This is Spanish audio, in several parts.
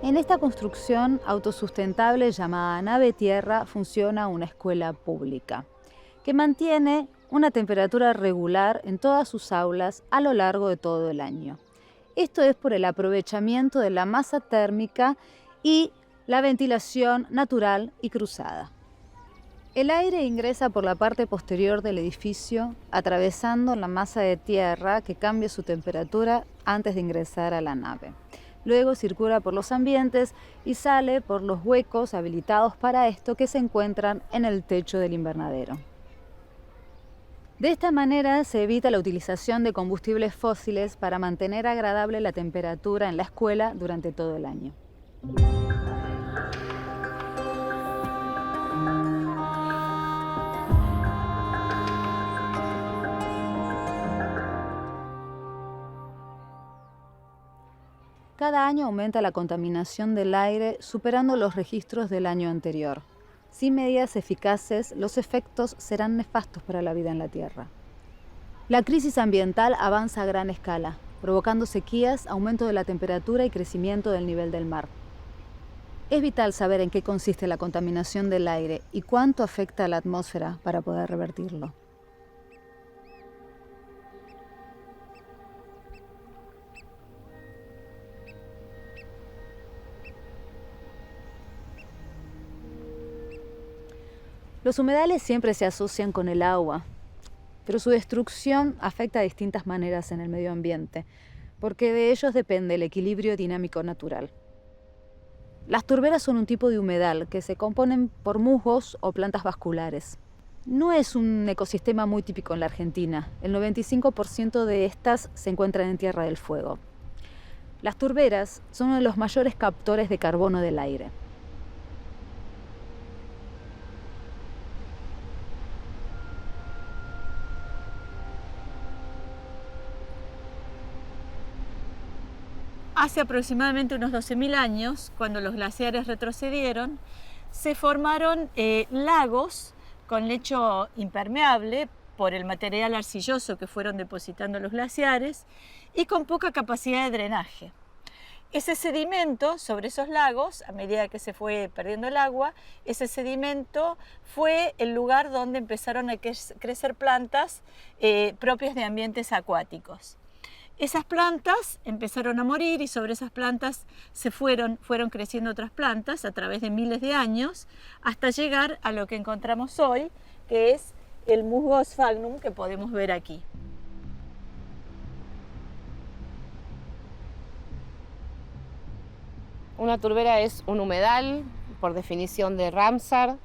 En esta construcción autosustentable llamada Nave Tierra funciona una escuela pública que mantiene una temperatura regular en todas sus aulas a lo largo de todo el año. Esto es por el aprovechamiento de la masa térmica y la ventilación natural y cruzada. El aire ingresa por la parte posterior del edificio, atravesando la masa de tierra que cambia su temperatura antes de ingresar a la nave. Luego circula por los ambientes y sale por los huecos habilitados para esto que se encuentran en el techo del invernadero. De esta manera se evita la utilización de combustibles fósiles para mantener agradable la temperatura en la escuela durante todo el año. Cada año aumenta la contaminación del aire, superando los registros del año anterior. Sin medidas eficaces, los efectos serán nefastos para la vida en la Tierra. La crisis ambiental avanza a gran escala, provocando sequías, aumento de la temperatura y crecimiento del nivel del mar. Es vital saber en qué consiste la contaminación del aire y cuánto afecta a la atmósfera para poder revertirlo. Los humedales siempre se asocian con el agua, pero su destrucción afecta de distintas maneras en el medio ambiente, porque de ellos depende el equilibrio dinámico natural. Las turberas son un tipo de humedal que se componen por musgos o plantas vasculares. No es un ecosistema muy típico en la Argentina. El 95% de estas se encuentran en Tierra del Fuego. Las turberas son uno de los mayores captores de carbono del aire. Hace aproximadamente unos 12.000 años, cuando los glaciares retrocedieron, se formaron lagos con lecho impermeable por el material arcilloso que fueron depositando los glaciares y con poca capacidad de drenaje. Ese sedimento sobre esos lagos, a medida que se fue perdiendo el agua, ese sedimento fue el lugar donde empezaron a crecer plantas propias de ambientes acuáticos. Esas plantas empezaron a morir y sobre esas plantas fueron creciendo otras plantas a través de miles de años hasta llegar a lo que encontramos hoy, que es el musgo sphagnum que podemos ver aquí. Una turbera es un humedal, por definición de Ramsar,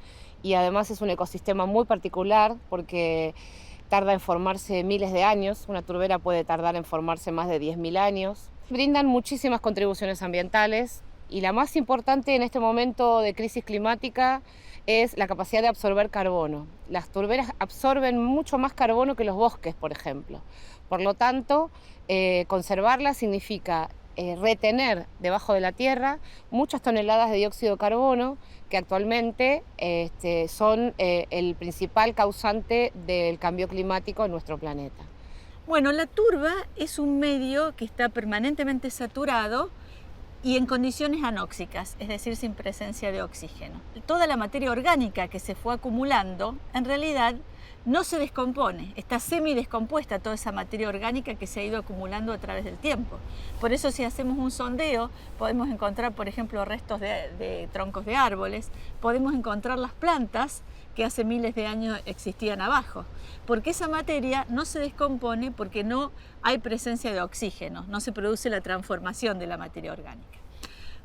y además es un ecosistema muy particular porque tarda en formarse miles de años. Una turbera puede tardar en formarse más de 10.000 años. Brindan muchísimas contribuciones ambientales y la más importante en este momento de crisis climática es la capacidad de absorber carbono. Las turberas absorben mucho más carbono que los bosques, por ejemplo. Por lo tanto, conservarlas significa retener debajo de la tierra muchas toneladas de dióxido de carbono que actualmente son el principal causante del cambio climático en nuestro planeta. Bueno, la turba es un medio que está permanentemente saturado y en condiciones anóxicas, es decir, sin presencia de oxígeno. Toda la materia orgánica que se fue acumulando, en realidad, no se descompone, está semidescompuesta toda esa materia orgánica que se ha ido acumulando a través del tiempo. Por eso si hacemos un sondeo podemos encontrar, por ejemplo, restos de troncos de árboles, podemos encontrar las plantas que hace miles de años existían abajo, porque esa materia no se descompone porque no hay presencia de oxígeno, no se produce la transformación de la materia orgánica.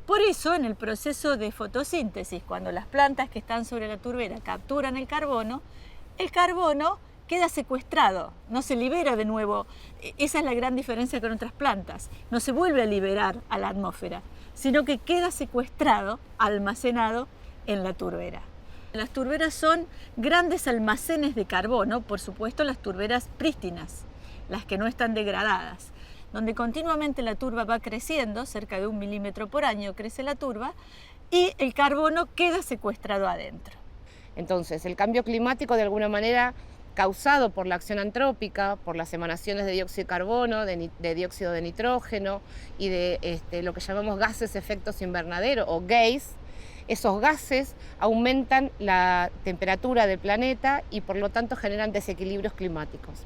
Por eso, en el proceso de fotosíntesis, cuando las plantas que están sobre la turbera capturan el carbono queda secuestrado, no se libera de nuevo. Esa es la gran diferencia con otras plantas. No se vuelve a liberar a la atmósfera, sino que queda secuestrado, almacenado en la turbera. Las turberas son grandes almacenes de carbono, por supuesto las turberas prístinas, las que no están degradadas, donde continuamente la turba va creciendo, cerca de 1 milímetro por año crece la turba, y el carbono queda secuestrado adentro. Entonces, el cambio climático de alguna manera causado por la acción antrópica, por las emanaciones de dióxido de carbono, de dióxido de nitrógeno y de lo que llamamos gases efectos invernadero o GAES. Esos gases aumentan la temperatura del planeta y por lo tanto generan desequilibrios climáticos.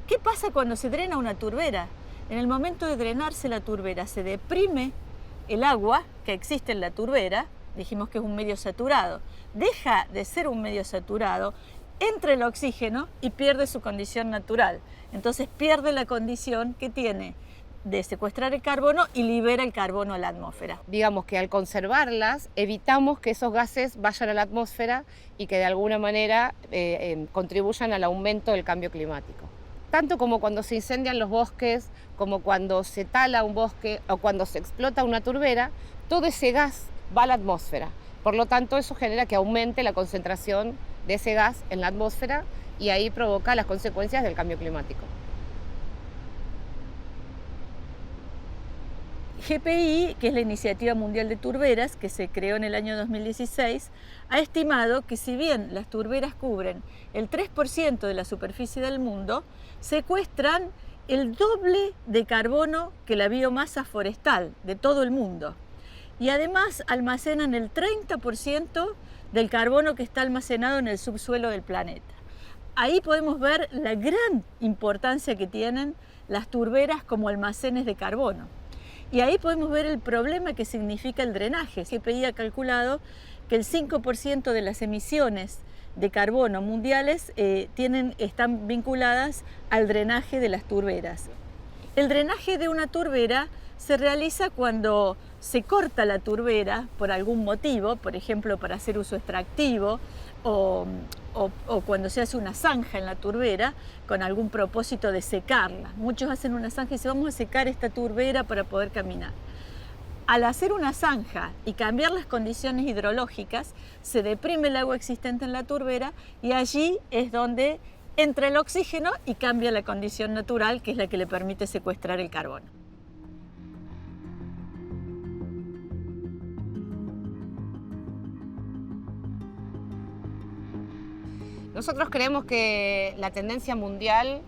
¿Qué pasa cuando se drena una turbera? En el momento de drenarse la turbera se deprime el agua que existe en la turbera, dijimos que es un medio saturado, deja de ser un medio saturado, entra el oxígeno y pierde su condición natural. Entonces pierde la condición que tiene de secuestrar el carbono y libera el carbono a la atmósfera. Digamos que al conservarlas evitamos que esos gases vayan a la atmósfera y que de alguna manera contribuyan al aumento del cambio climático. Tanto como cuando se incendian los bosques, como cuando se tala un bosque o cuando se explota una turbera, todo ese gas va a la atmósfera. Por lo tanto, eso genera que aumente la concentración de ese gas en la atmósfera y ahí provoca las consecuencias del cambio climático. GPI, que es la Iniciativa Mundial de Turberas, que se creó en el año 2016, ha estimado que si bien las turberas cubren el 3% de la superficie del mundo, secuestran el doble de carbono que la biomasa forestal de todo el mundo. Y además almacenan el 30% del carbono que está almacenado en el subsuelo del planeta. Ahí podemos ver la gran importancia que tienen las turberas como almacenes de carbono. Y ahí podemos ver el problema que significa el drenaje. GPI ha calculado que el 5% de las emisiones de carbono mundiales están vinculadas al drenaje de las turberas. El drenaje de una turbera se realiza cuando se corta la turbera por algún motivo, por ejemplo para hacer uso extractivo o cuando se hace una zanja en la turbera con algún propósito de secarla. Muchos hacen una zanja y dicen vamos a secar esta turbera para poder caminar. Al hacer una zanja y cambiar las condiciones hidrológicas, se deprime el agua existente en la turbera y allí es donde entra el oxígeno y cambia la condición natural, que es la que le permite secuestrar el carbono. Nosotros creemos que la tendencia mundial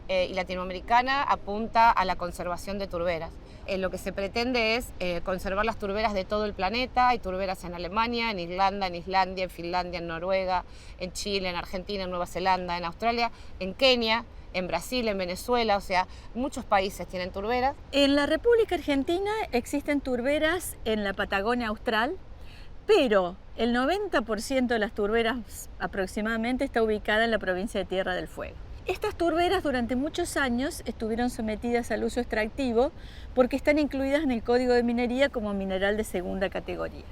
y latinoamericana apunta a la conservación de turberas. Lo que se pretende es conservar las turberas de todo el planeta. Hay turberas en Alemania, en Irlanda, en Islandia, en Finlandia, en Noruega, en Chile, en Argentina, en Nueva Zelanda, en Australia, en Kenia, en Brasil, en Venezuela, o sea, muchos países tienen turberas. En la República Argentina existen turberas en la Patagonia Austral, pero el 90% de las turberas aproximadamente está ubicada en la provincia de Tierra del Fuego. Estas turberas durante muchos años estuvieron sometidas al uso extractivo porque están incluidas en el Código de Minería como mineral de segunda categoría.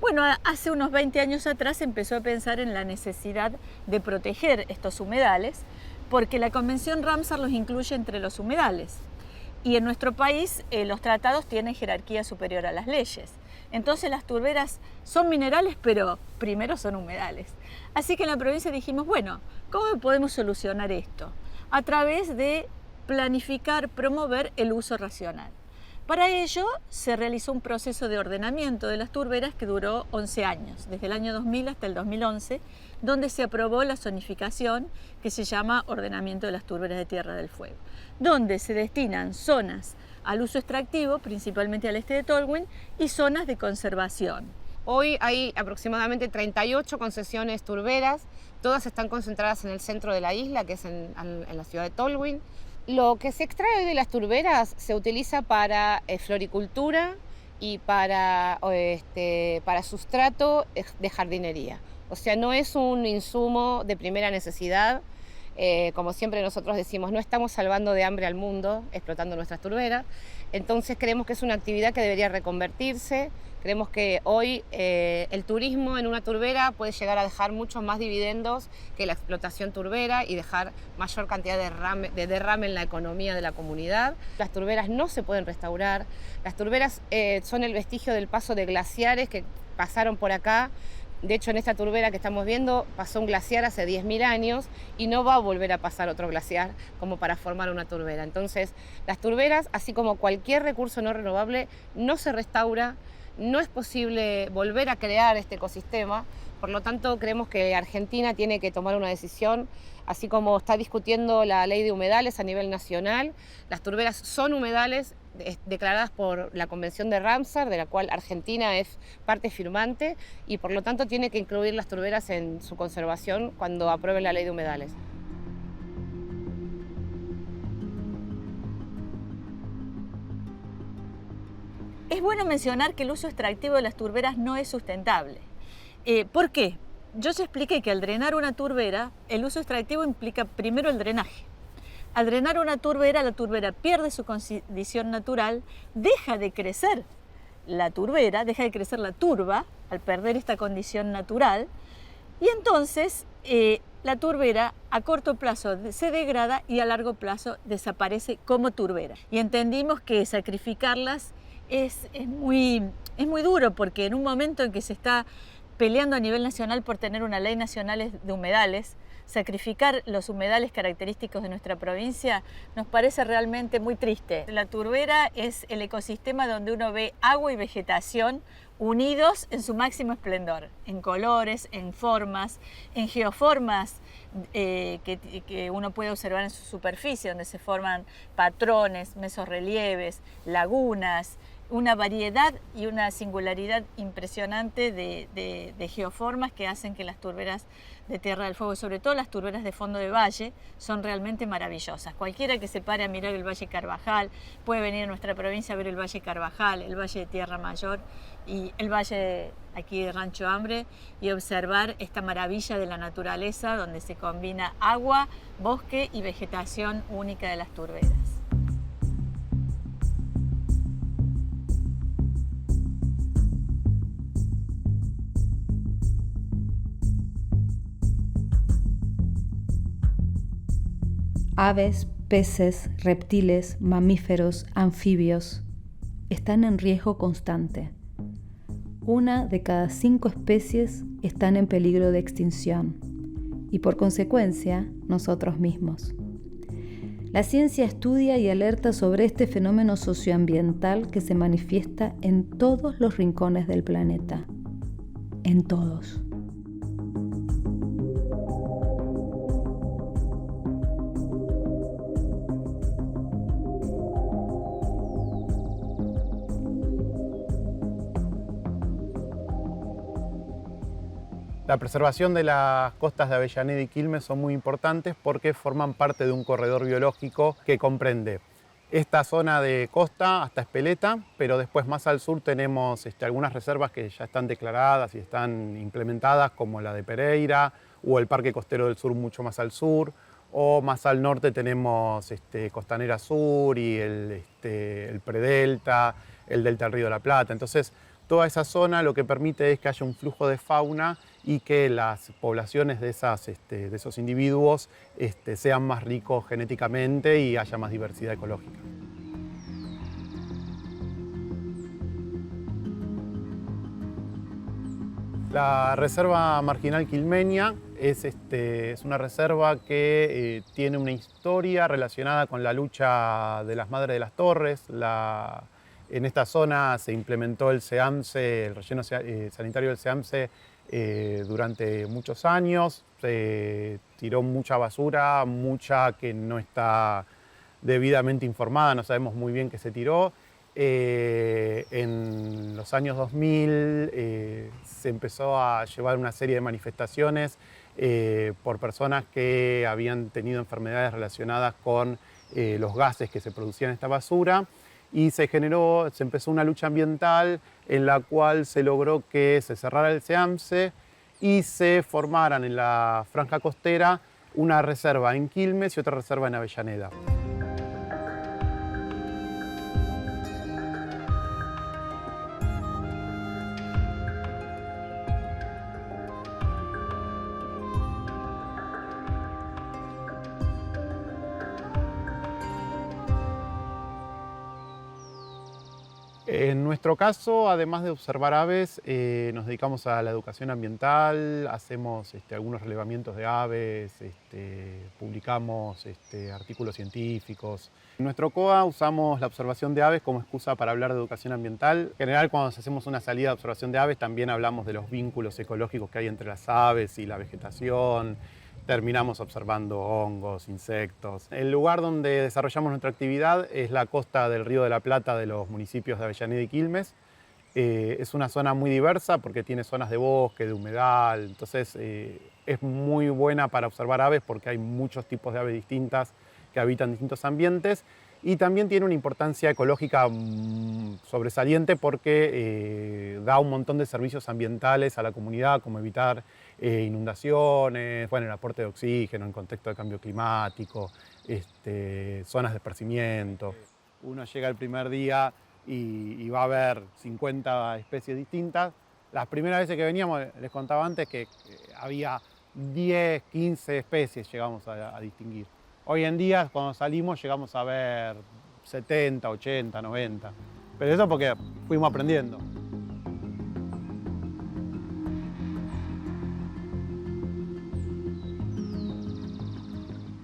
Bueno, hace unos 20 años atrás se empezó a pensar en la necesidad de proteger estos humedales porque la Convención Ramsar los incluye entre los humedales. Y en nuestro país los tratados tienen jerarquía superior a las leyes. Entonces las turberas son minerales, pero primero son humedales. Así que en la provincia dijimos, bueno, ¿cómo podemos solucionar esto? A través de planificar, promover el uso racional. Para ello se realizó un proceso de ordenamiento de las turberas que duró 11 años, desde el año 2000 hasta el 2011, donde se aprobó la zonificación que se llama Ordenamiento de las Turberas de Tierra del Fuego, donde se destinan zonas al uso extractivo, principalmente al este de Tolwyn, y zonas de conservación. Hoy hay aproximadamente 38 concesiones turberas, todas están concentradas en el centro de la isla, que es en la ciudad de Tolwyn. Lo que se extrae hoy de las turberas se utiliza para floricultura y para sustrato de jardinería. O sea, no es un insumo de primera necesidad. Como siempre nosotros decimos, no estamos salvando de hambre al mundo explotando nuestras turberas. Entonces creemos que es una actividad que debería reconvertirse. Creemos que hoy el turismo en una turbera puede llegar a dejar muchos más dividendos que la explotación turbera y dejar mayor cantidad de derrame en la economía de la comunidad. Las turberas no se pueden restaurar. Las turberas son el vestigio del paso de glaciares que pasaron por acá. De hecho, en esta turbera que estamos viendo pasó un glaciar hace 10.000 años y no va a volver a pasar otro glaciar como para formar una turbera. Entonces, las turberas, así como cualquier recurso no renovable, no se restaura. No es posible volver a crear este ecosistema Por lo tanto, creemos que Argentina tiene que tomar una decisión, así como está discutiendo la ley de humedales a nivel nacional. Las turberas son humedales declaradas por la Convención de Ramsar, de la cual Argentina es parte firmante, y por lo tanto tiene que incluir las turberas en su conservación cuando apruebe la ley de humedales. Es bueno mencionar que el uso extractivo de las turberas no es sustentable. ¿Por qué? Yo ya expliqué que al drenar una turbera, el uso extractivo implica primero el drenaje. Al drenar una turbera, la turbera pierde su condición natural, deja de crecer la turbera, deja de crecer la turba al perder esta condición natural, y entonces la turbera a corto plazo se degrada y a largo plazo desaparece como turbera. Y entendimos que sacrificarlas es muy duro, porque en un momento en que se está peleando a nivel nacional por tener una ley nacional de humedales, sacrificar los humedales característicos de nuestra provincia nos parece realmente muy triste. La turbera es el ecosistema donde uno ve agua y vegetación unidos en su máximo esplendor, en colores, en formas, en geoformas que uno puede observar en su superficie, donde se forman patrones, mesorrelieves, lagunas, una variedad y una singularidad impresionante de geoformas que hacen que las turberas de Tierra del Fuego, sobre todo las turberas de fondo de valle, son realmente maravillosas. Cualquiera que se pare a mirar el Valle Carvajal puede venir a nuestra provincia a ver el Valle Carvajal, el Valle de Tierra Mayor y el Valle aquí de Rancho Hambre y observar esta maravilla de la naturaleza donde se combina agua, bosque y vegetación única de las turberas. Aves, peces, reptiles, mamíferos, anfibios están en riesgo constante. 1 de cada 5 especies están en peligro de extinción y por consecuencia nosotros mismos. La ciencia estudia y alerta sobre este fenómeno socioambiental que se manifiesta en todos los rincones del planeta, en todos. La preservación de las costas de Avellaneda y Quilmes son muy importantes porque forman parte de un corredor biológico que comprende esta zona de costa hasta Espeleta, pero después más al sur tenemos algunas reservas que ya están declaradas y están implementadas, como la de Pereira o el Parque Costero del Sur mucho más al sur, o más al norte tenemos Costanera Sur y el Predelta, el Delta del Río de la Plata. Entonces, toda esa zona lo que permite es que haya un flujo de fauna y que las poblaciones de esos individuos sean más ricos genéticamente y haya más diversidad ecológica. La Reserva Marginal Quilmeña es una reserva que tiene una historia relacionada con la lucha de las Madres de las Torres. En esta zona se implementó el SEAMSE, el relleno sanitario del SEAMSE, durante muchos años. Se tiró mucha basura, mucha que no está debidamente informada, no sabemos muy bien qué se tiró. En los años 2000 se empezó a llevar una serie de manifestaciones por personas que habían tenido enfermedades relacionadas con los gases que se producían en esta basura. Y se empezó una lucha ambiental en la cual se logró que se cerrara el SEAMSE y se formaran en la franja costera una reserva en Quilmes y otra reserva en Avellaneda. En nuestro caso, además de observar aves, nos dedicamos a la educación ambiental, hacemos algunos relevamientos de aves, publicamos artículos científicos. En nuestro COA usamos la observación de aves como excusa para hablar de educación ambiental. En general, cuando hacemos una salida de observación de aves, también hablamos de los vínculos ecológicos que hay entre las aves y la vegetación. Terminamos observando hongos, insectos. El lugar donde desarrollamos nuestra actividad es la costa del Río de la Plata de los municipios de Avellaneda y Quilmes. Es una zona muy diversa porque tiene zonas de bosque, de humedal, entonces es muy buena para observar aves porque hay muchos tipos de aves distintas que habitan distintos ambientes y también tiene una importancia ecológica sobresaliente porque da un montón de servicios ambientales a la comunidad, como evitar inundaciones, bueno, el aporte de oxígeno en contexto de cambio climático, zonas de esparcimiento. Uno llega el primer día y va a ver 50 especies distintas. Las primeras veces que veníamos, les contaba antes que había 10, 15 especies llegamos a distinguir. Hoy en día, cuando salimos, llegamos a ver 70, 80, 90. Pero eso porque fuimos aprendiendo.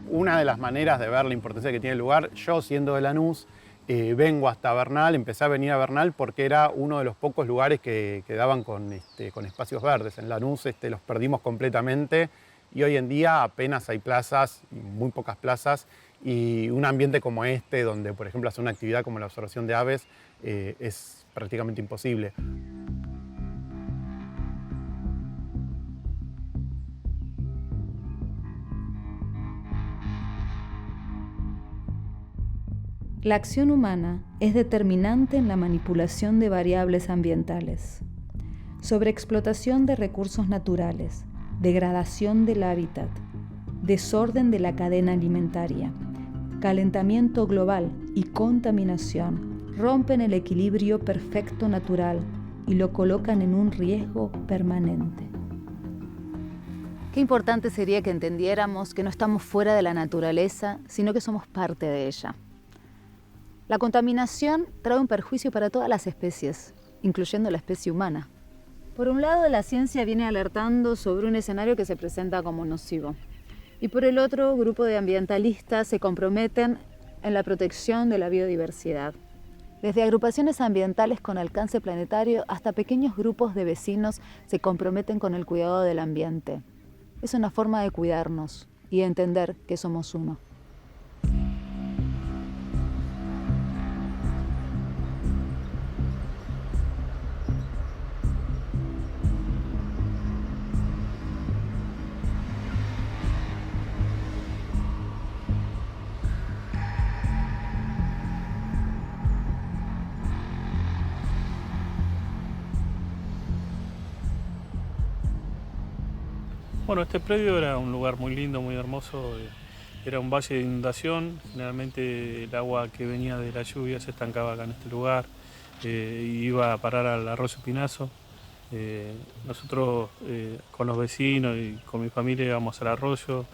Una de las maneras de ver la importancia que tiene el lugar, yo siendo de Lanús, vengo hasta Bernal, empecé a venir a Bernal porque era uno de los pocos lugares que daban con espacios verdes. En Lanús los perdimos completamente y hoy en día apenas hay plazas, muy pocas plazas, y un ambiente como este, donde por ejemplo hacer una actividad como la observación de aves, es prácticamente imposible. La acción humana es determinante en la manipulación de variables ambientales. Sobreexplotación de recursos naturales, degradación del hábitat, desorden de la cadena alimentaria, calentamiento global y contaminación rompen el equilibrio perfecto natural y lo colocan en un riesgo permanente. Qué importante sería que entendiéramos que no estamos fuera de la naturaleza, sino que somos parte de ella. La contaminación trae un perjuicio para todas las especies, incluyendo la especie humana. Por un lado, la ciencia viene alertando sobre un escenario que se presenta como nocivo. Y por el otro, grupos de ambientalistas se comprometen en la protección de la biodiversidad. Desde agrupaciones ambientales con alcance planetario hasta pequeños grupos de vecinos se comprometen con el cuidado del ambiente. Es una forma de cuidarnos y de entender que somos uno. Bueno, este predio era un lugar muy lindo, muy hermoso. Era un valle de inundación. Generalmente el agua que venía de la lluvia se estancaba acá en este lugar y iba a parar al arroyo Pinazo. Nosotros con los vecinos y con mi familia íbamos al arroyo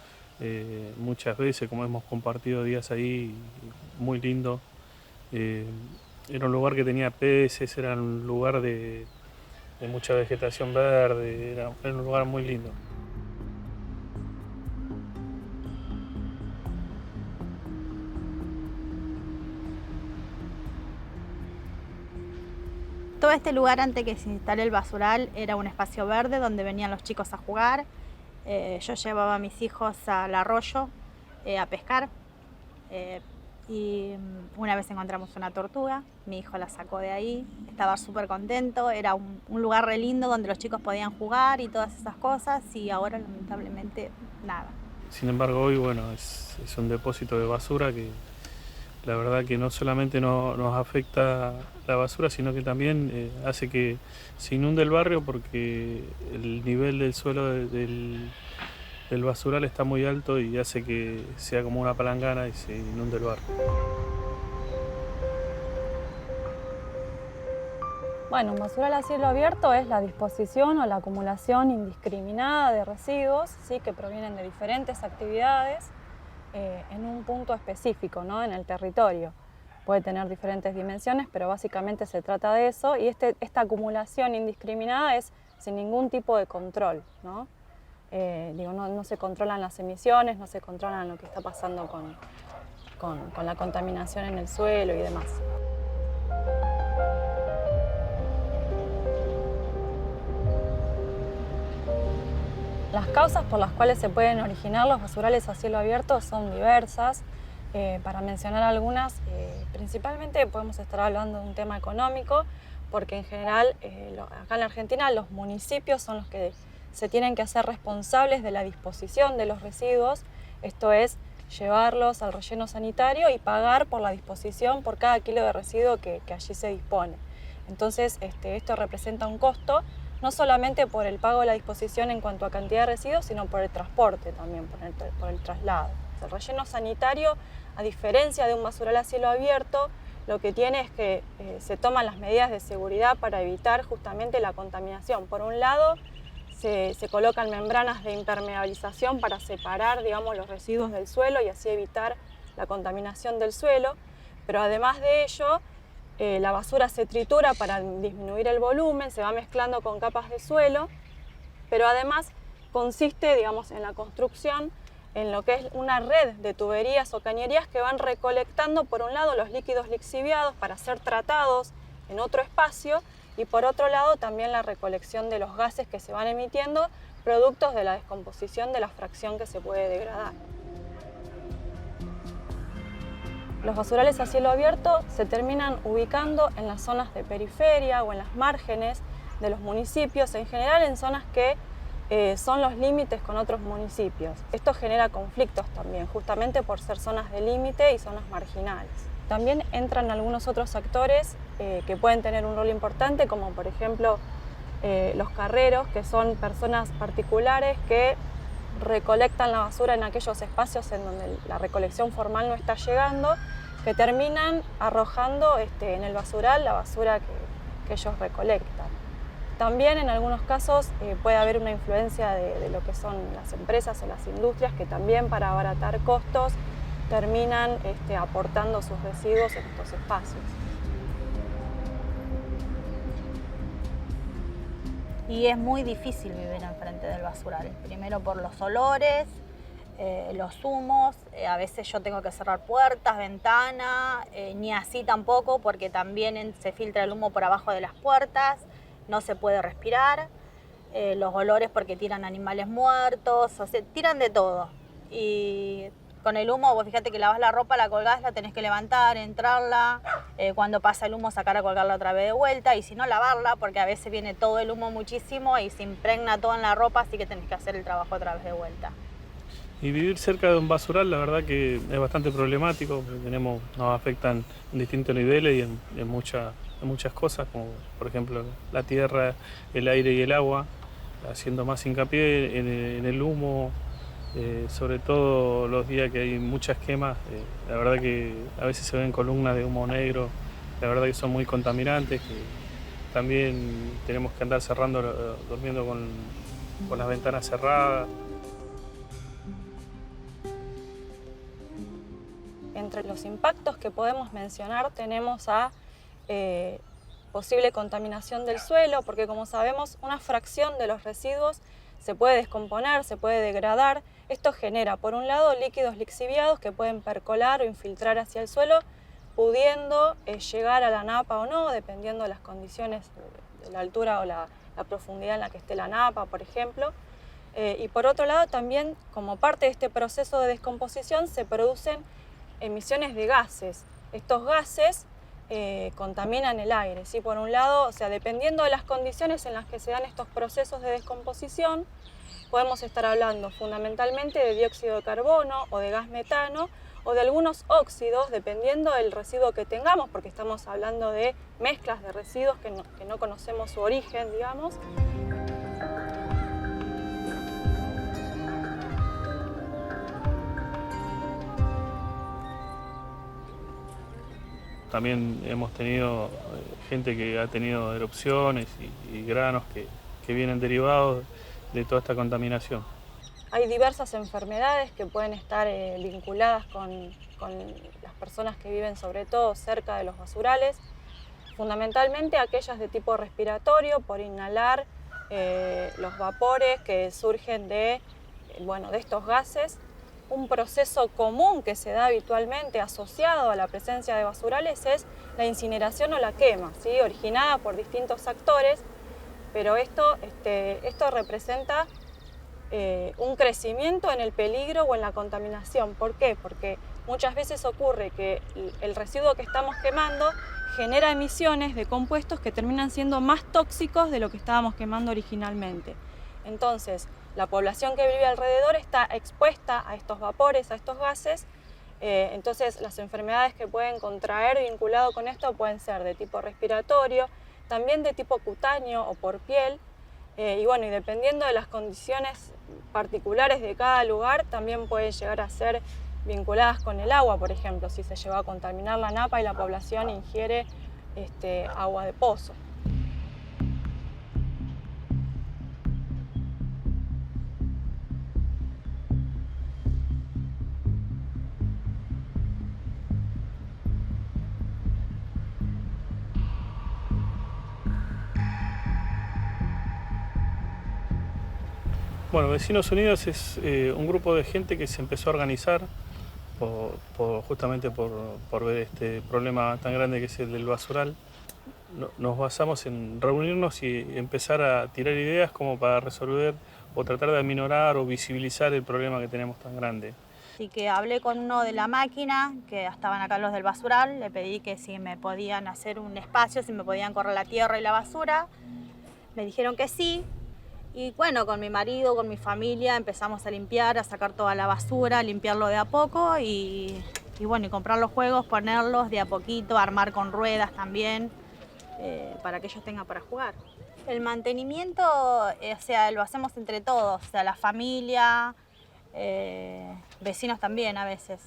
muchas veces, como hemos compartido días ahí, muy lindo. Era un lugar que tenía peces, era un lugar de mucha vegetación verde, era un lugar muy lindo. Todo este lugar, antes que se instale el basural, era un espacio verde donde venían los chicos a jugar. Yo llevaba a mis hijos al arroyo a pescar y una vez encontramos una tortuga, mi hijo la sacó de ahí, estaba súper contento, era un lugar re lindo donde los chicos podían jugar y todas esas cosas, y ahora lamentablemente nada. Sin embargo, hoy bueno, es un depósito de basura que la verdad que no solamente nos afecta la basura, sino que también hace que se inunde el barrio porque el nivel del suelo del basural está muy alto y hace que sea como una palangana y se inunde el barrio. Bueno, un basural a cielo abierto es la disposición o la acumulación indiscriminada de residuos, ¿sí?, que provienen de diferentes actividades en un punto específico, ¿no?, en el territorio. puede tener diferentes dimensiones, pero básicamente se trata de eso, y esta acumulación indiscriminada es sin ningún tipo de control, ¿no? No se controlan las emisiones, no se controlan lo que está pasando con la contaminación en el suelo y demás. Las causas por las cuales se pueden originar los basurales a cielo abierto son diversas. Para mencionar algunas, principalmente podemos estar hablando de un tema económico, porque en general acá en la Argentina los municipios son los que se tienen que hacer responsables de la disposición de los residuos, esto es, llevarlos al relleno sanitario y pagar por la disposición por cada kilo de residuo que allí se dispone. Entonces esto representa un costo, no solamente por el pago de la disposición en cuanto a cantidad de residuos, sino por el transporte también, por el traslado. El relleno sanitario, a diferencia de un basural a cielo abierto, lo que tiene es que se toman las medidas de seguridad para evitar justamente la contaminación. Por un lado, se colocan membranas de impermeabilización para separar, digamos, los residuos del suelo y así evitar la contaminación del suelo, pero además de ello, la basura se tritura para disminuir el volumen, se va mezclando con capas de suelo, pero además consiste, digamos, en la construcción, en lo que es una red de tuberías o cañerías que van recolectando, por un lado, los líquidos lixiviados para ser tratados en otro espacio y por otro lado también la recolección de los gases que se van emitiendo, productos de la descomposición de la fracción que se puede degradar. Los basurales a cielo abierto se terminan ubicando en las zonas de periferia o en las márgenes de los municipios, en general en zonas que son los límites con otros municipios. Esto genera conflictos también, justamente por ser zonas de límite y zonas marginales. También entran algunos otros actores que pueden tener un rol importante, como por ejemplo los carreros, que son personas particulares que recolectan la basura en aquellos espacios en donde la recolección formal no está llegando, que terminan arrojando en el basural la basura que ellos recolectan. También en algunos casos puede haber una influencia de lo que son las empresas o las industrias que también para abaratar costos terminan aportando sus residuos en estos espacios. Y es muy difícil vivir enfrente del basural. Primero por los olores, los humos, a veces yo tengo que cerrar puertas, ventanas, ni así tampoco porque también se filtra el humo por abajo de las puertas, no se puede respirar, los olores porque tiran animales muertos, o sea, tiran de todo. Y con el humo, vos fíjate que lavas la ropa, la colgás, la tenés que levantar, entrarla, cuando pasa el humo sacarla, colgarla otra vez de vuelta, y si no lavarla, porque a veces viene todo el humo muchísimo y se impregna todo en la ropa, así que tenés que hacer el trabajo otra vez de vuelta. Y vivir cerca de un basural, la verdad que es bastante problemático, porque nos afectan en distintos niveles y en muchas cosas, como por ejemplo la tierra, el aire y el agua, haciendo más hincapié en el humo, sobre todo los días que hay muchas quemas, la verdad que a veces se ven columnas de humo negro, la verdad que son muy contaminantes, que también tenemos que andar durmiendo con las ventanas cerradas. Entre los impactos que podemos mencionar tenemos a posible contaminación del suelo, porque como sabemos, una fracción de los residuos se puede descomponer, se puede degradar. Esto genera, por un lado, líquidos lixiviados que pueden percolar o infiltrar hacia el suelo, pudiendo llegar a la napa o no, dependiendo de las condiciones de la altura o la profundidad en la que esté la napa, por ejemplo. Y por otro lado, también, como parte de este proceso de descomposición, se producen emisiones de gases. Estos gases contaminan el aire, ¿sí? Por un lado, o sea, dependiendo de las condiciones en las que se dan estos procesos de descomposición, podemos estar hablando fundamentalmente de dióxido de carbono o de gas metano o de algunos óxidos, dependiendo del residuo que tengamos, porque estamos hablando de mezclas de residuos que no conocemos su origen, digamos. También hemos tenido gente que ha tenido erupciones y granos que vienen derivados de toda esta contaminación. Hay diversas enfermedades que pueden estar vinculadas con las personas que viven sobre todo cerca de los basurales, fundamentalmente aquellas de tipo respiratorio, por inhalar los vapores que surgen de estos gases. Un proceso común que se da habitualmente asociado a la presencia de basurales es la incineración o la quema, ¿sí? Originada por distintos actores, pero esto representa un crecimiento en el peligro o en la contaminación. ¿Por qué? Porque muchas veces ocurre que el residuo que estamos quemando genera emisiones de compuestos que terminan siendo más tóxicos de lo que estábamos quemando originalmente. Entonces, la población que vive alrededor está expuesta a estos vapores, a estos gases, entonces las enfermedades que pueden contraer vinculado con esto pueden ser de tipo respiratorio, también de tipo cutáneo o por piel, y dependiendo de las condiciones particulares de cada lugar, también pueden llegar a ser vinculadas con el agua, por ejemplo, si se llegó a contaminar la napa y la población ingiere agua de pozo. Bueno, Vecinos Unidos es un grupo de gente que se empezó a organizar justamente por ver este problema tan grande que es el del basural. Nos basamos en reunirnos y empezar a tirar ideas como para resolver o tratar de aminorar o visibilizar el problema que tenemos tan grande. Así que hablé con uno de la máquina, que estaban acá los del basural, le pedí que si me podían hacer un espacio, si me podían correr la tierra y la basura. Me dijeron que sí. Y bueno, con mi marido, con mi familia, empezamos a limpiar, a sacar toda la basura, a limpiarlo de a poco y comprar los juegos, ponerlos de a poquito, armar con ruedas también, para que ellos tengan para jugar. El mantenimiento, lo hacemos entre todos, la familia, vecinos también a veces,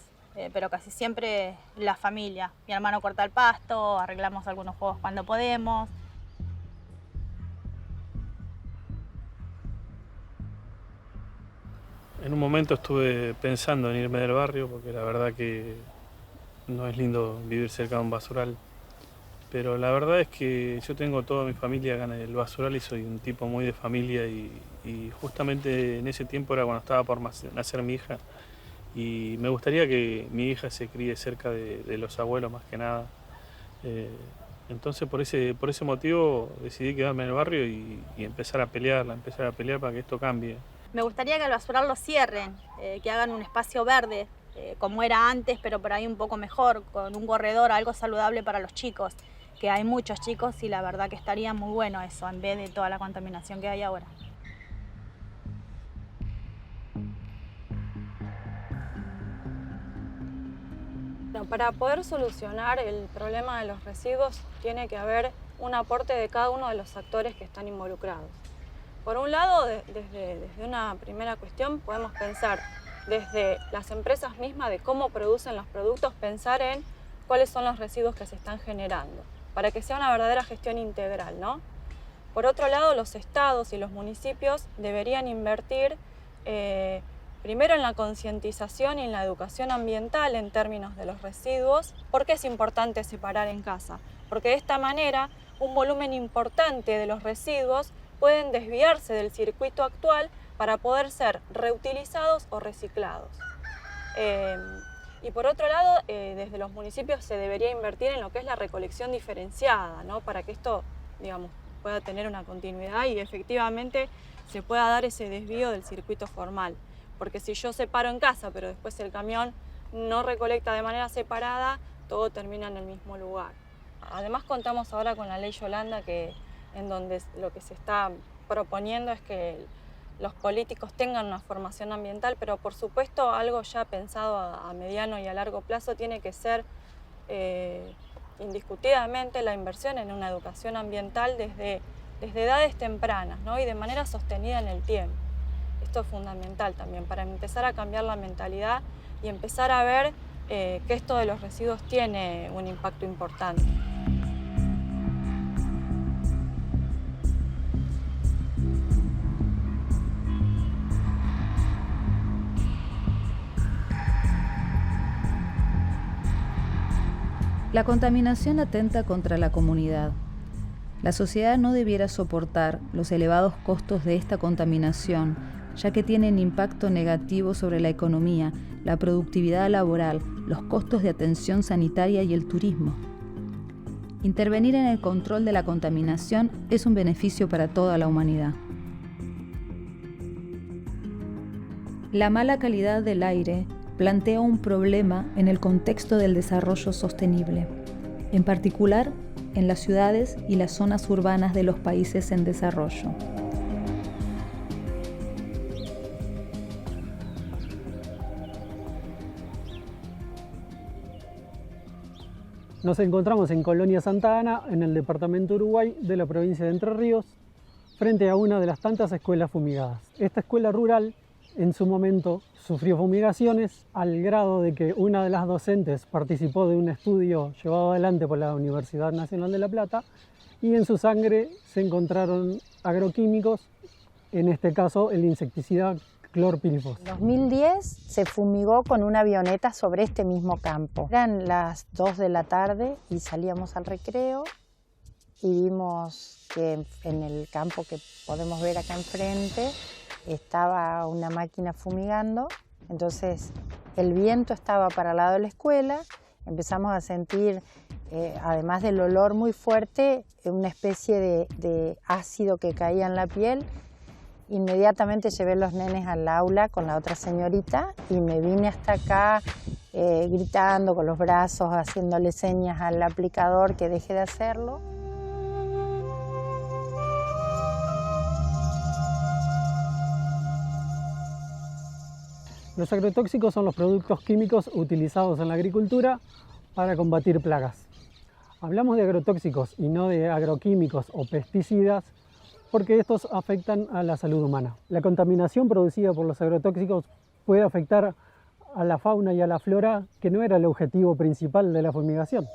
pero casi siempre la familia. Mi hermano corta el pasto, arreglamos algunos juegos cuando podemos. En un momento estuve pensando en irme del barrio porque la verdad que no es lindo vivir cerca de un basural. Pero la verdad es que yo tengo toda mi familia acá en el basural y soy un tipo muy de familia y justamente en ese tiempo era cuando estaba por nacer mi hija y me gustaría que mi hija se críe cerca de los abuelos más que nada. Entonces por ese motivo decidí quedarme en el barrio y empezar a pelear para que esto cambie. Me gustaría que el basural lo cierren, que hagan un espacio verde, como era antes, pero por ahí un poco mejor, con un corredor, algo saludable para los chicos, que hay muchos chicos y la verdad que estaría muy bueno eso, en vez de toda la contaminación que hay ahora. Para poder solucionar el problema de los residuos tiene que haber un aporte de cada uno de los actores que están involucrados. Por un lado, desde una primera cuestión, podemos pensar desde las empresas mismas de cómo producen los productos, pensar en cuáles son los residuos que se están generando, para que sea una verdadera gestión integral, ¿no? Por otro lado, los estados y los municipios deberían invertir primero en la concientización y en la educación ambiental en términos de los residuos. ¿Por qué es importante separar en casa? Porque de esta manera un volumen importante de los residuos pueden desviarse del circuito actual para poder ser reutilizados o reciclados. Y por otro lado, desde los municipios se debería invertir en lo que es la recolección diferenciada, ¿no? Para que esto, pueda tener una continuidad y efectivamente se pueda dar ese desvío del circuito formal. Porque si yo separo en casa, pero después el camión no recolecta de manera separada, todo termina en el mismo lugar. Además contamos ahora con la ley Yolanda, en donde lo que se está proponiendo es que los políticos tengan una formación ambiental, pero por supuesto algo ya pensado a mediano y a largo plazo tiene que ser indiscutidamente la inversión en una educación ambiental desde edades tempranas, ¿no? Y de manera sostenida en el tiempo. Esto es fundamental también para empezar a cambiar la mentalidad y empezar a ver que esto de los residuos tiene un impacto importante. La contaminación atenta contra la comunidad. La sociedad no debiera soportar los elevados costos de esta contaminación, ya que tienen impacto negativo sobre la economía, la productividad laboral, los costos de atención sanitaria y el turismo. Intervenir en el control de la contaminación es un beneficio para toda la humanidad. La mala calidad del aire plantea un problema en el contexto del desarrollo sostenible, en particular en las ciudades y las zonas urbanas de los países en desarrollo. Nos encontramos en Colonia Santa Ana, en el departamento Uruguay de la provincia de Entre Ríos, frente a una de las tantas escuelas fumigadas. Esta escuela rural en su momento sufrió fumigaciones al grado de que una de las docentes participó de un estudio llevado adelante por la Universidad Nacional de La Plata y en su sangre se encontraron agroquímicos, en este caso el insecticida clorpirifos. En 2010 se fumigó con una avioneta sobre este mismo campo. Eran las 2 de la tarde y salíamos al recreo y vimos que en el campo que podemos ver acá enfrente estaba una máquina fumigando, entonces el viento estaba para el lado de la escuela, empezamos a sentir, además del olor muy fuerte, una especie de ácido que caía en la piel. Inmediatamente llevé los nenes al aula con la otra señorita y me vine hasta acá gritando con los brazos, haciéndole señas al aplicador que deje de hacerlo. Los agrotóxicos son los productos químicos utilizados en la agricultura para combatir plagas. Hablamos de agrotóxicos y no de agroquímicos o pesticidas porque estos afectan a la salud humana. La contaminación producida por los agrotóxicos puede afectar a la fauna y a la flora, que no era el objetivo principal de la fumigación.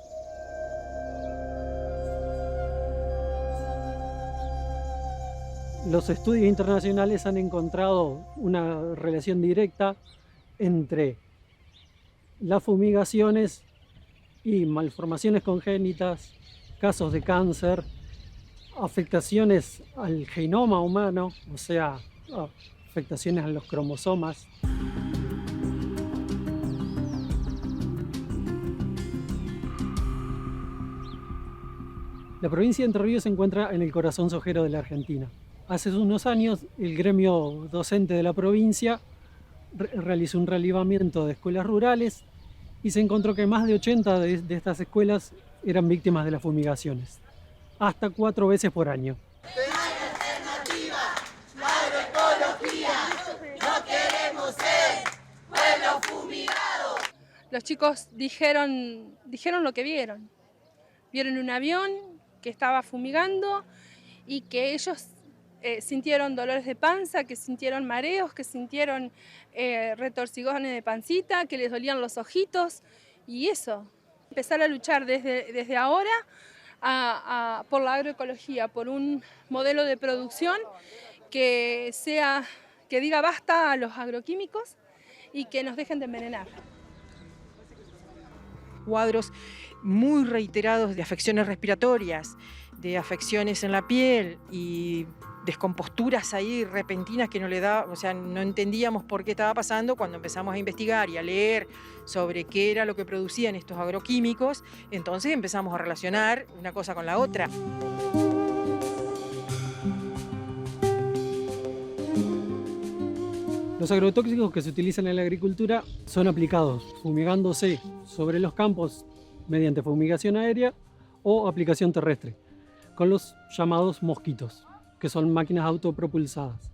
Los estudios internacionales han encontrado una relación directa entre las fumigaciones y malformaciones congénitas, casos de cáncer, afectaciones al genoma humano, o sea, afectaciones a los cromosomas. La provincia de Entre Ríos se encuentra en el corazón sojero de la Argentina. Hace unos años, el gremio docente de la provincia realizó un relevamiento de escuelas rurales y se encontró que más de 80 de estas escuelas eran víctimas de las fumigaciones, hasta 4 veces por año. Los chicos dijeron lo que vieron. Vieron un avión que estaba fumigando y que ellos sintieron dolores de panza, que sintieron mareos, que sintieron retorcijones de pancita, que les dolían los ojitos y eso. Empezar a luchar desde ahora por la agroecología, por un modelo de producción que diga basta a los agroquímicos y que nos dejen de envenenar. Cuadros muy reiterados de afecciones respiratorias, de afecciones en la piel y descomposturas ahí repentinas que no entendíamos por qué estaba pasando. Cuando empezamos a investigar y a leer sobre qué era lo que producían estos agroquímicos, entonces empezamos a relacionar una cosa con la otra. Los agrotóxicos que se utilizan en la agricultura son aplicados fumigándose sobre los campos mediante fumigación aérea o aplicación terrestre, con los llamados mosquitos, que son máquinas autopropulsadas.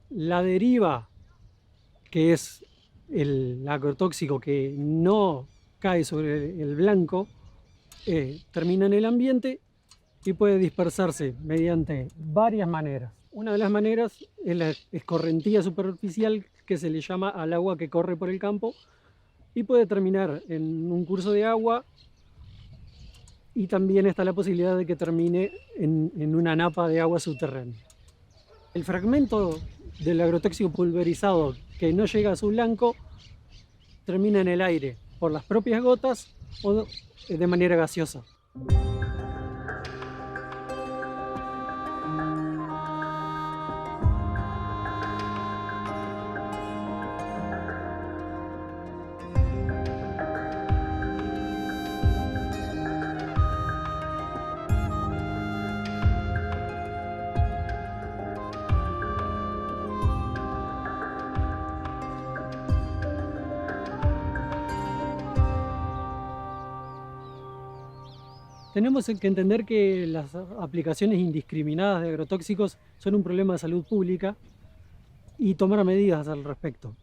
La deriva, que es el agrotóxico que no cae sobre el blanco, termina en el ambiente y puede dispersarse mediante varias maneras. Una de las maneras es la escorrentía superficial, que se le llama al agua que corre por el campo y puede terminar en un curso de agua, y también está la posibilidad de que termine en una napa de agua subterránea. El fragmento del agrotóxico pulverizado que no llega a su blanco termina en el aire por las propias gotas o de manera gaseosa. Tenemos que entender que las aplicaciones indiscriminadas de agrotóxicos son un problema de salud pública y tomar medidas al respecto.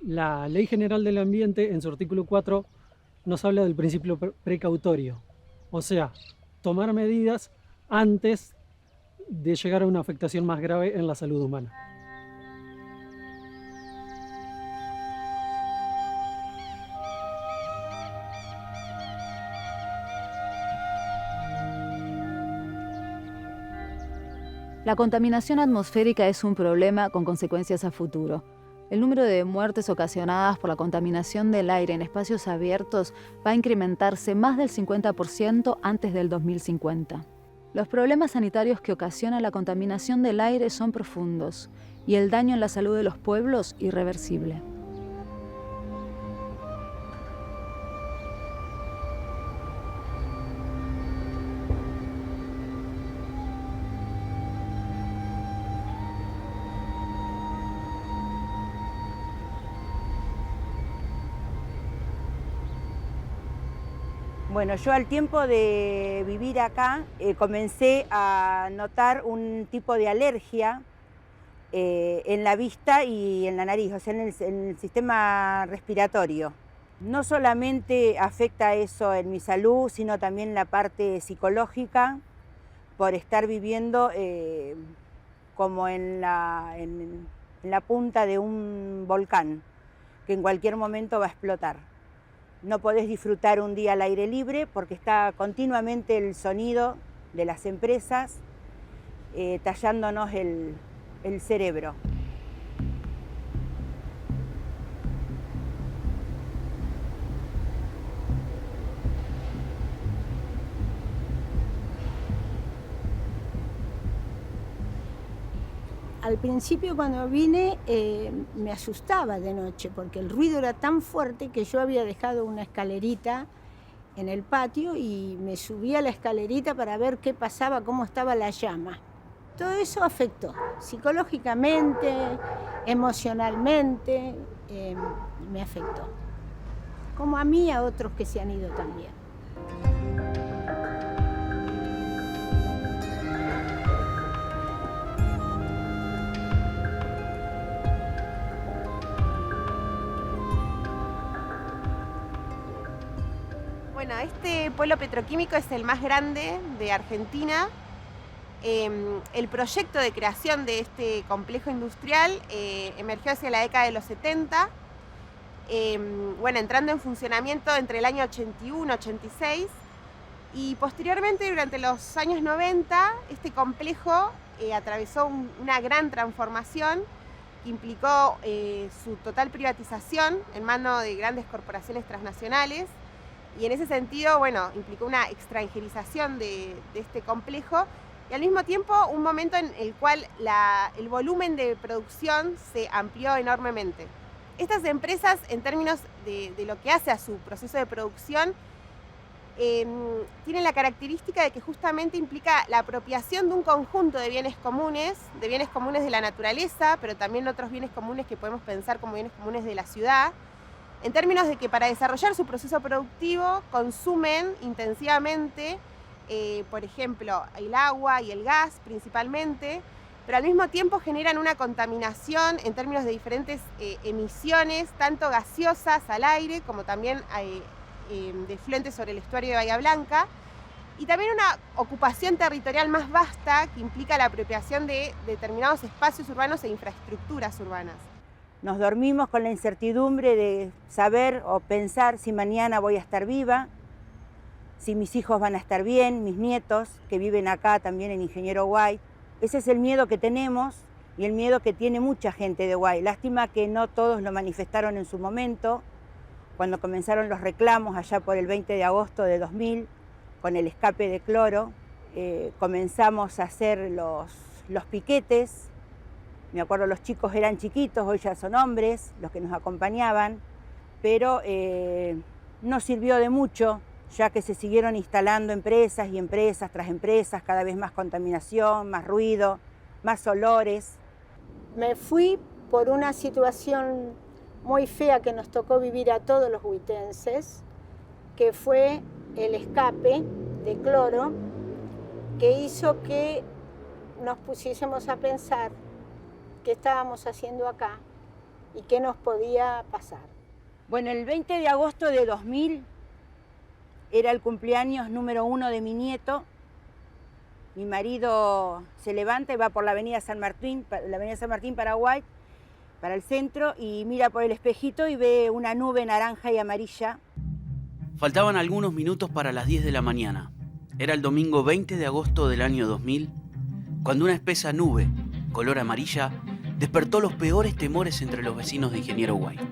La Ley General del Ambiente, en su artículo 4, nos habla del principio precautorio, o sea, tomar medidas antes de llegar a una afectación más grave en la salud humana. La contaminación atmosférica es un problema con consecuencias a futuro. El número de muertes ocasionadas por la contaminación del aire en espacios abiertos va a incrementarse más del 50% antes del 2050. Los problemas sanitarios que ocasiona la contaminación del aire son profundos y el daño en la salud de los pueblos irreversible. Bueno, yo al tiempo de vivir acá comencé a notar un tipo de alergia en la vista y en la nariz, o sea, en el sistema respiratorio. No solamente afecta eso en mi salud, sino también la parte psicológica, por estar viviendo como en la punta de un volcán, que en cualquier momento va a explotar. No podés disfrutar un día al aire libre porque está continuamente el sonido de las empresas tallándonos el cerebro. Al principio cuando vine me asustaba de noche porque el ruido era tan fuerte que yo había dejado una escalerita en el patio y me subí a la escalerita para ver qué pasaba, cómo estaba la llama. Todo eso afectó psicológicamente, emocionalmente, me afectó. Como a mí y a otros que se han ido también. Bueno, este polo petroquímico es el más grande de Argentina. El proyecto de creación de este complejo industrial emergió hacia la década de los 70, entrando en funcionamiento entre el año 81-86 y posteriormente durante los años 90 este complejo atravesó una gran transformación que implicó su total privatización en manos de grandes corporaciones transnacionales. Y en ese sentido, implicó una extranjerización de este complejo y al mismo tiempo un momento en el cual el volumen de producción se amplió enormemente. Estas empresas, en términos de lo que hace a su proceso de producción, tienen la característica de que justamente implica la apropiación de un conjunto de bienes comunes de la naturaleza, pero también otros bienes comunes que podemos pensar como bienes comunes de la ciudad, en términos de que para desarrollar su proceso productivo consumen intensivamente, por ejemplo, el agua y el gas principalmente, pero al mismo tiempo generan una contaminación en términos de diferentes emisiones, tanto gaseosas al aire como también de fluentes sobre el estuario de Bahía Blanca, y también una ocupación territorial más vasta que implica la apropiación de determinados espacios urbanos e infraestructuras urbanas. Nos dormimos con la incertidumbre de saber o pensar si mañana voy a estar viva, si mis hijos van a estar bien, mis nietos que viven acá también en Ingeniero White. Ese es el miedo que tenemos y el miedo que tiene mucha gente de White. Lástima que no todos lo manifestaron en su momento, cuando comenzaron los reclamos allá por el 20 de agosto de 2000, con el escape de cloro, comenzamos a hacer los piquetes. Me acuerdo, los chicos eran chiquitos, hoy ya son hombres los que nos acompañaban, pero no sirvió de mucho, ya que se siguieron instalando empresas y empresas tras empresas, cada vez más contaminación, más ruido, más olores. Me fui por una situación muy fea que nos tocó vivir a todos los huitenses, que fue el escape de cloro, que hizo que nos pusiésemos a pensar qué estábamos haciendo acá y qué nos podía pasar. Bueno, el 20 de agosto de 2000 era el cumpleaños número 1 de mi nieto. Mi marido se levanta y va por la avenida San Martín, Paraguay, para el centro, y mira por el espejito y ve una nube naranja y amarilla. Faltaban algunos minutos para las 10 de la mañana. Era el domingo 20 de agosto del año 2000, cuando una espesa nube, color amarilla, despertó los peores temores entre los vecinos de Ingeniero White.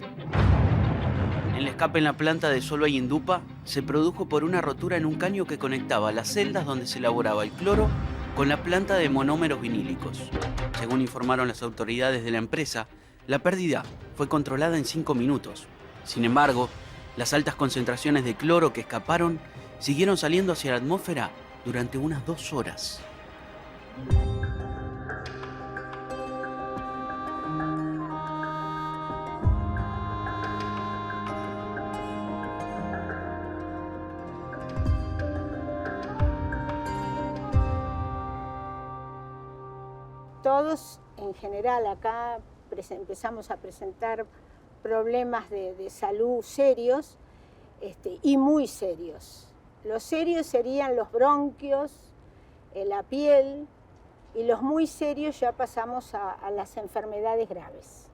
El escape en la planta de Solvay Indupa se produjo por una rotura en un caño que conectaba las celdas donde se elaboraba el cloro con la planta de monómeros vinílicos. Según informaron las autoridades de la empresa, la pérdida fue controlada en 5 minutos. Sin embargo, las altas concentraciones de cloro que escaparon siguieron saliendo hacia la atmósfera durante unas 2 horas. Todos, en general, acá empezamos a presentar problemas de salud serios y muy serios. Los serios serían los bronquios, la piel, y los muy serios ya pasamos a las enfermedades graves.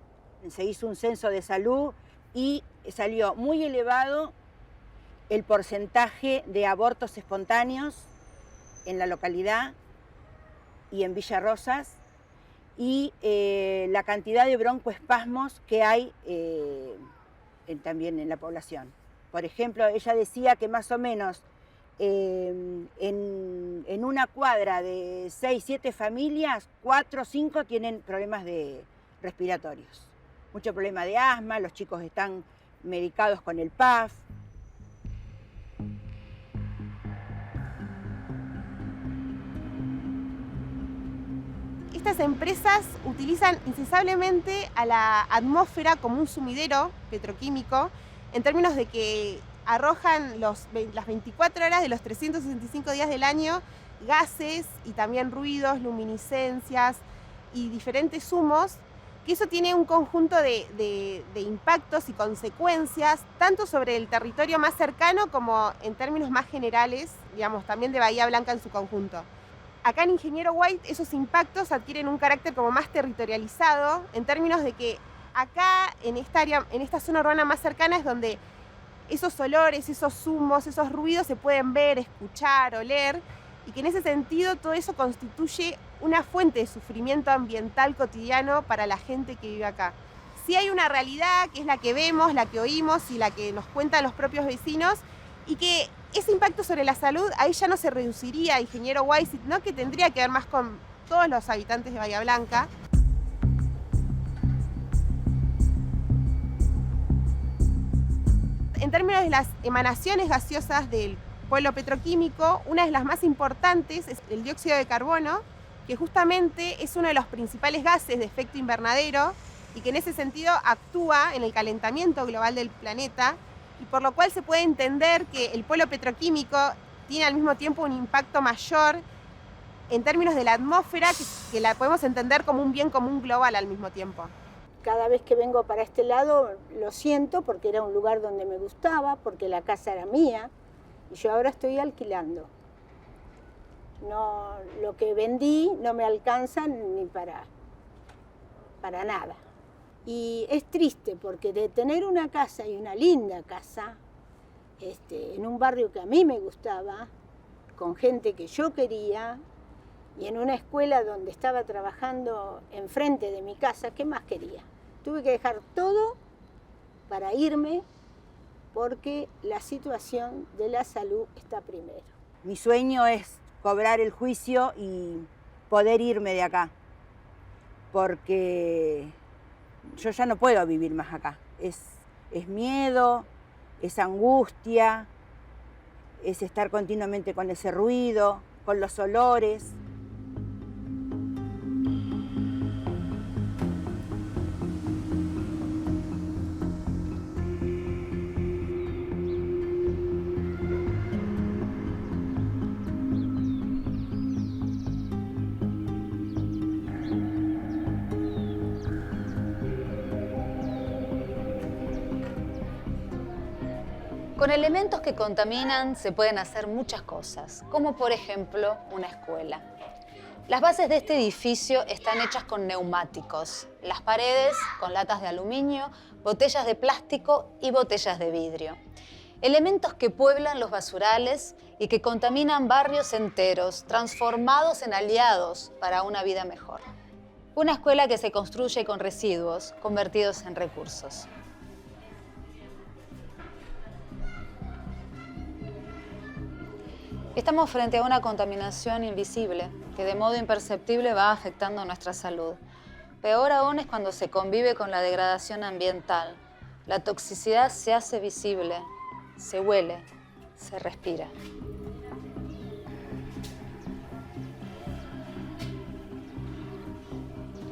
Se hizo un censo de salud y salió muy elevado el porcentaje de abortos espontáneos en la localidad y en Villa Rosas, y la cantidad de broncoespasmos que hay también en la población. Por ejemplo, ella decía que más o menos en una cuadra de 6, 7 familias, 4 o 5 tienen problemas respiratorios. Mucho problema de asma, los chicos están medicados con el PAF. Estas empresas utilizan incesablemente a la atmósfera como un sumidero petroquímico, en términos de que arrojan las 24 horas de los 365 días del año gases y también ruidos, luminiscencias y diferentes humos, que eso tiene un conjunto de impactos y consecuencias, tanto sobre el territorio más cercano como en términos más generales, digamos, también de Bahía Blanca en su conjunto. Acá en Ingeniero White esos impactos adquieren un carácter como más territorializado, en términos de que acá, en esta área, en esta zona urbana más cercana, es donde esos olores, esos humos, esos ruidos se pueden ver, escuchar, oler, y que en ese sentido todo eso constituye una fuente de sufrimiento ambiental cotidiano para la gente que vive acá. Sí hay una realidad que es la que vemos, la que oímos y la que nos cuentan los propios vecinos, y que ese impacto sobre la salud ahí ya no se reduciría a Ingeniero White, sino que tendría que ver más con todos los habitantes de Bahía Blanca. En términos de las emanaciones gaseosas del polo petroquímico, una de las más importantes es el dióxido de carbono, que justamente es uno de los principales gases de efecto invernadero y que en ese sentido actúa en el calentamiento global del planeta, y por lo cual se puede entender que el polo petroquímico tiene al mismo tiempo un impacto mayor en términos de la atmósfera, que la podemos entender como un bien común global al mismo tiempo. Cada vez que vengo para este lado lo siento, porque era un lugar donde me gustaba, porque la casa era mía y yo ahora estoy alquilando. No, lo que vendí no me alcanza ni para nada. Y es triste porque de tener una casa, y una linda casa, en un barrio que a mí me gustaba, con gente que yo quería, y en una escuela donde estaba trabajando enfrente de mi casa, ¿qué más quería? Tuve que dejar todo para irme porque la situación de la salud está primero. Mi sueño es cobrar el juicio y poder irme de acá, porque yo ya no puedo vivir más acá. Es miedo, es angustia, es estar continuamente con ese ruido, con los olores. Con elementos que contaminan se pueden hacer muchas cosas, como por ejemplo una escuela. Las bases de este edificio están hechas con neumáticos, las paredes con latas de aluminio, botellas de plástico y botellas de vidrio. Elementos que pueblan los basurales y que contaminan barrios enteros, transformados en aliados para una vida mejor. Una escuela que se construye con residuos convertidos en recursos. Estamos frente a una contaminación invisible que de modo imperceptible va afectando nuestra salud. Peor aún es cuando se convive con la degradación ambiental. La toxicidad se hace visible, se huele, se respira.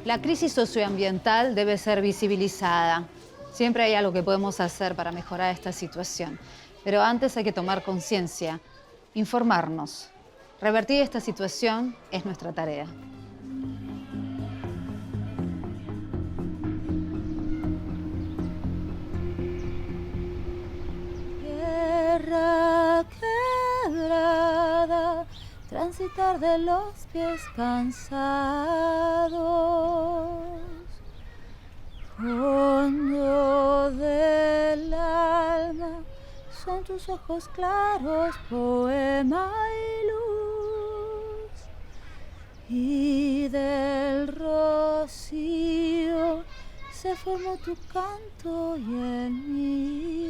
La crisis socioambiental debe ser visibilizada. Siempre hay algo que podemos hacer para mejorar esta situación. Pero antes hay que tomar conciencia, informarnos. Revertir esta situación es nuestra tarea. Tierra quebrada, transitar de los pies cansados, fondo del alma. Son tus ojos claros, poema y luz, y del rocío se formó tu canto y el mío.